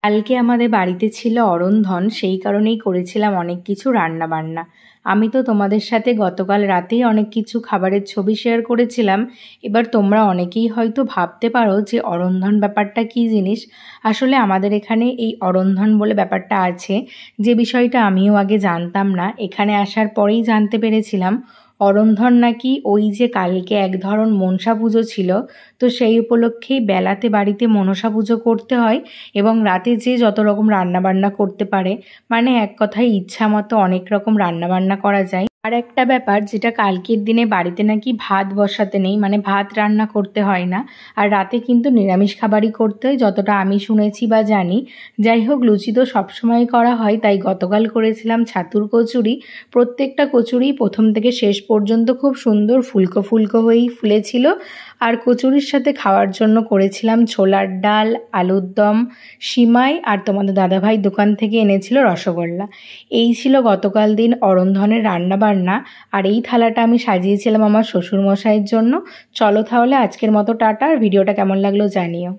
কালকে আমাদের বাড়িতে ছিল অরন্ধন, সেই কারণেই করেছিলাম অনেক কিছু রান্না বান্না। আমি তো তোমাদের সাথে গতকাল রাতেই অনেক কিছু খাবারের ছবি শেয়ার করেছিলাম। এবার তোমরা অনেকেই হয়তো ভাবতে পারো যে অরন্ধন ব্যাপারটা কী জিনিস। আসলে আমাদের এখানে এই অরন্ধন বলে ব্যাপারটা আছে, যে বিষয়টা আমিও আগে জানতাম না। এখানে আসার পরেই জানতে পেরেছিলাম অরন্ধন নাকি ওই যে কালকে এক ধরন মনসা পুজো ছিল, তো সেই উপলক্ষেই বেলাতে বাড়িতে মনসা পুজো করতে হয় এবং রাতে যে যত রকম রান্নাবান্না করতে পারে, মানে এক কথায় ইচ্ছা মতো অনেক রকম রান্নাবান্না করা যায়। আর একটা ব্যাপার, যেটা কালকের দিনে বাড়িতে নাকি ভাত বসাতে নেই, মানে ভাত রান্না করতে হয় না, আর রাতে কিন্তু নিরামিষ খাবারই করতে হয়, যতটা আমি শুনেছি বা জানি। যাই হোক, লুচি তো সবসময় করা হয়, তাই গতকাল করেছিলাম ছাতুর কচুরি। প্রত্যেকটা কচুরি প্রথম থেকে শেষ পর্যন্ত খুব সুন্দর ফুলকো ফুলকো হয়েই ফুলেছিল। আর কচুরির সাথে খাওয়ার জন্য করেছিলাম ছোলার ডাল, আলুর দম, সিমাই, আর তোমাদের দাদাভাই দোকান থেকে এনেছিল রসগোল্লা। এই ছিল গতকাল দিন অরন্ধনের রান্নাবান্না। আর এই থালাটা আমি সাজিয়েছিলাম আমার শ্বশুরমশাইয়ের জন্য। চলো তাহলে আজকের মতো টাটা। আর ভিডিওটা কেমন লাগলো জানিও।